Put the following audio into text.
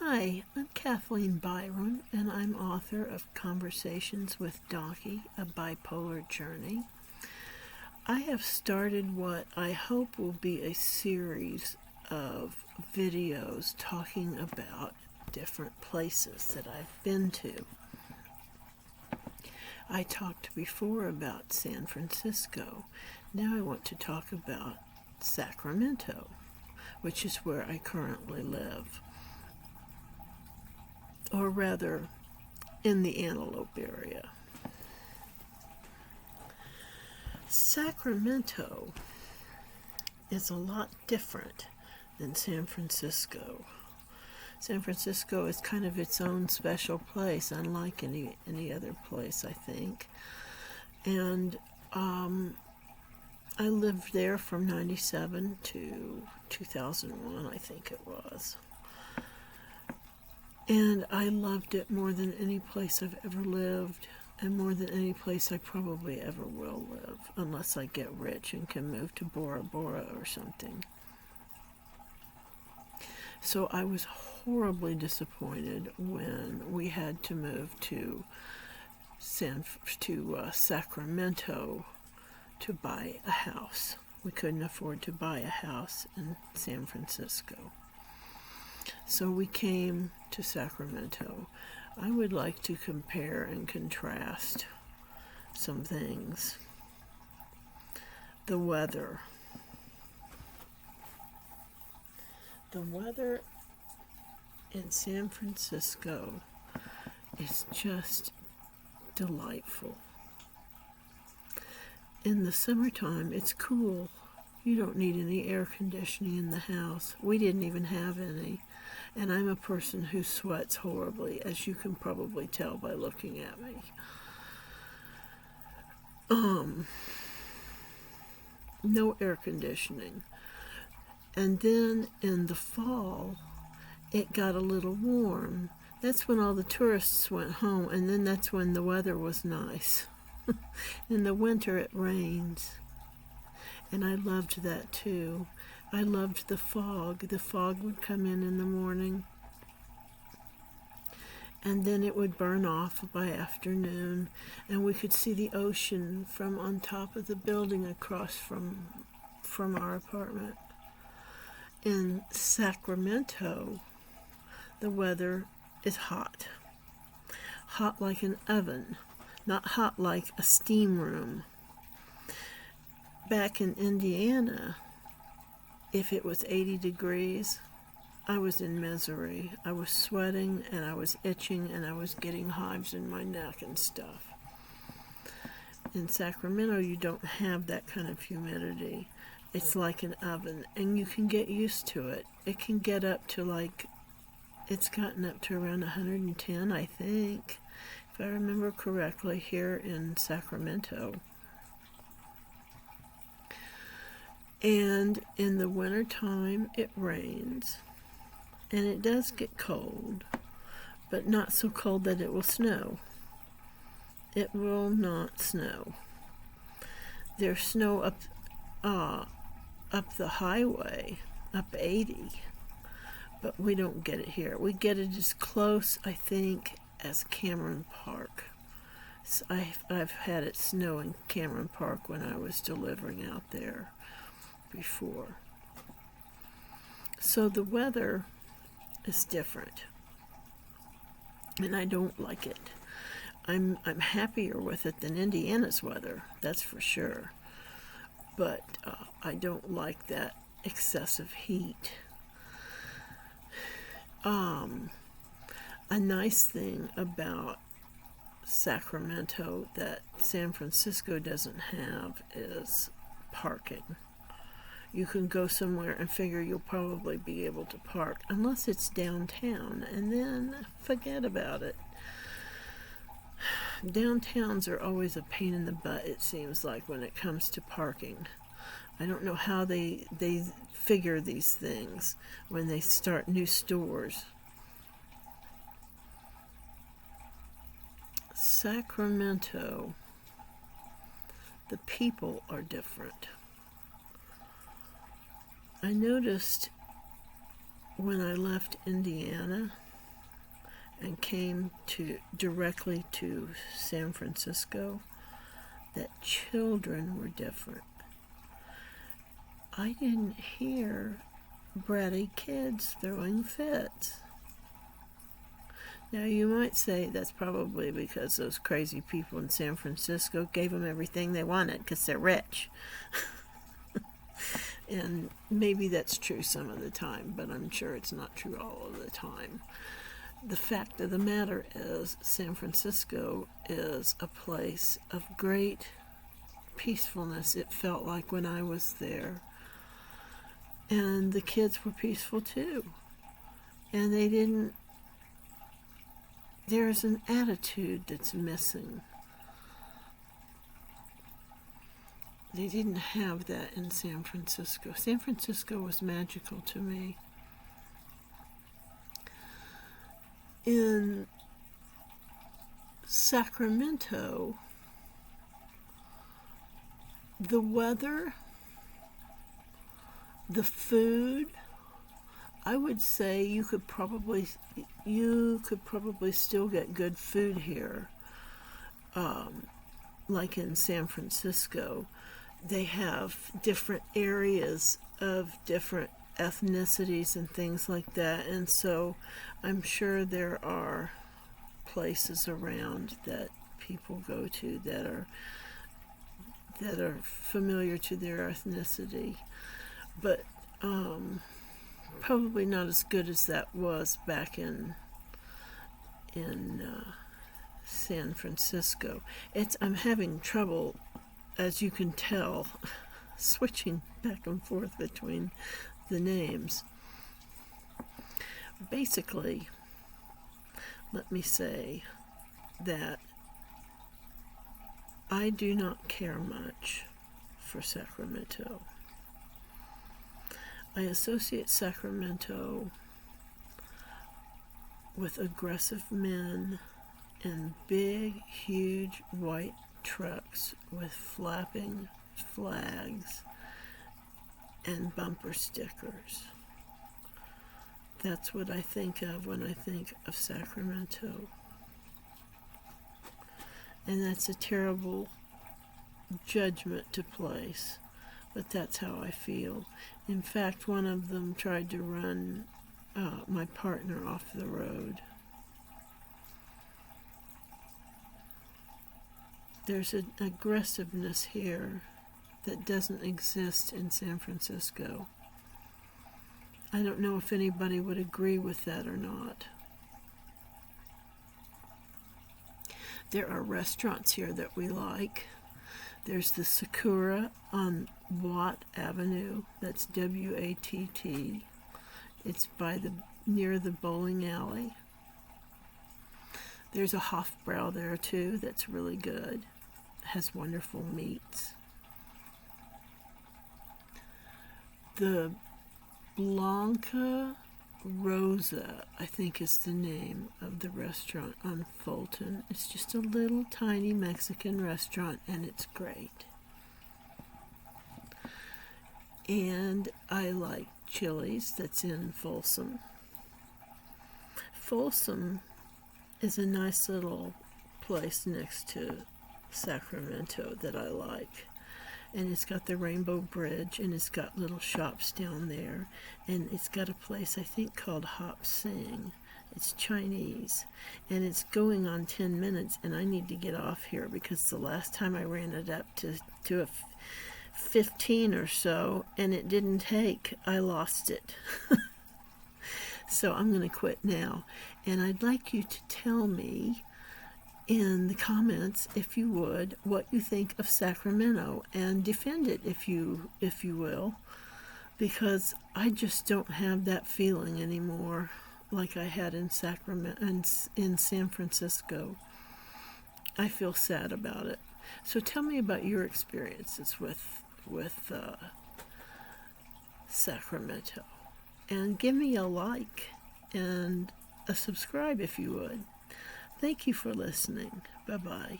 Hi, I'm Kathleen Byron, and I'm author of Conversations with Dawnkey, A Bipolar Journey. I have started what I hope will be a series of videos talking about different places that I've been to. I talked before about San Francisco. Now I want to talk about Sacramento, which is where I currently live. Or rather, in the Antelope area. Sacramento is a lot different than San Francisco. San Francisco is kind of its own special place, unlike any other place, I think. And I lived there from 97 to 2001, I think it was. And I loved it more than any place I've ever lived, and more than any place I probably ever will live, unless I get rich and can move to Bora Bora or something. So I was horribly disappointed when we had to move to Sacramento to buy a house. We couldn't afford to buy a house in San Francisco. So we came to Sacramento. I would like to compare and contrast some things. The weather. The weather in San Francisco is just delightful. In the summertime, it's cool. You don't need any air conditioning in the house. We didn't even have any. And I'm a person who sweats horribly, as you can probably tell by looking at me. No air conditioning. And then in the fall, it got a little warm. That's when all the tourists went home, and then that's when the weather was nice. In the winter, it rains. And I loved that too. I loved the fog. The fog would come in the morning, and then it would burn off by afternoon, and we could see the ocean from on top of the building across from our apartment. In Sacramento, the weather is hot. Hot like an oven, not hot like a steam room. Back in Indiana, if it was 80 degrees, I was in misery. I was sweating, and I was itching, and I was getting hives in my neck and stuff. In Sacramento, you don't have that kind of humidity. It's like an oven, and you can get used to it. It can get up to it's gotten up to around 110, I think, if I remember correctly, here in Sacramento. And in the wintertime, it rains, and it does get cold, but not so cold that it will snow. It will not snow. There's snow up the highway, up 80, but we don't get it here. We get it as close, I think, as Cameron Park. So I've had it snow in Cameron Park when I was delivering out there before. So the weather is different, and I don't like it. I'm happier with it than Indiana's weather, that's for sure. But I don't like that excessive heat. A nice thing about Sacramento that San Francisco doesn't have is parking. You can go somewhere and figure you'll probably be able to park, unless it's downtown, and then forget about it. Downtowns are always a pain in the butt, it seems like, when it comes to parking. I don't know how they figure these things when they start new stores. Sacramento, the people are different. I noticed when I left Indiana and came directly to San Francisco, that children were different. I didn't hear bratty kids throwing fits. Now, you might say that's probably because those crazy people in San Francisco gave them everything they wanted because they're rich. And maybe that's true some of the time, but I'm sure it's not true all of the time. The fact of the matter is, San Francisco is a place of great peacefulness, it felt like when I was there. And the kids were peaceful too. And there's an attitude that's missing. They didn't have that in San Francisco. San Francisco was magical to me. In Sacramento, the weather, the food, I would say you could probably still get good food here, like in San Francisco. They have different areas of different ethnicities and things like that, and so I'm sure there are places around that people go to that are familiar to their ethnicity, but probably not as good as that was back in San Francisco. I'm having trouble, as you can tell, switching back and forth between the names. Basically, let me say that I do not care much for Sacramento. I associate Sacramento with aggressive men and big, huge white trucks with flapping flags and bumper stickers. That's what I think of when I think of Sacramento. And that's a terrible judgment to place, but that's how I feel. In fact, one of them tried to run my partner off the road. There's an aggressiveness here that doesn't exist in San Francisco. I don't know if anybody would agree with that or not. There are restaurants here that we like. There's the Sakura on Watt Avenue. That's W-A-T-T. It's near the bowling alley. There's a Hofbrau there too that's really good. It has wonderful meats. The Blanca Rosa, I think, is the name of the restaurant on Fulton. It's just a little tiny Mexican restaurant, and it's great. And I like Chili's that's in Folsom. Folsom is a nice little place next to Sacramento that I like. And it's got the Rainbow Bridge, and it's got little shops down there, and it's got a place I think called Hop Sing. It's Chinese, and it's going on 10 minutes, and I need to get off here because the last time I ran it up to a 15 or so, and it didn't take. I lost it. So I'm going to quit now, and I'd like you to tell me in the comments, if you would, what you think of Sacramento, and defend it if you will, because I just don't have that feeling anymore like I had in Sacramento and in San Francisco. I feel sad about it. So tell me about your experiences with Sacramento, and give me a like and a subscribe if you would. Thank you for listening. Bye-bye.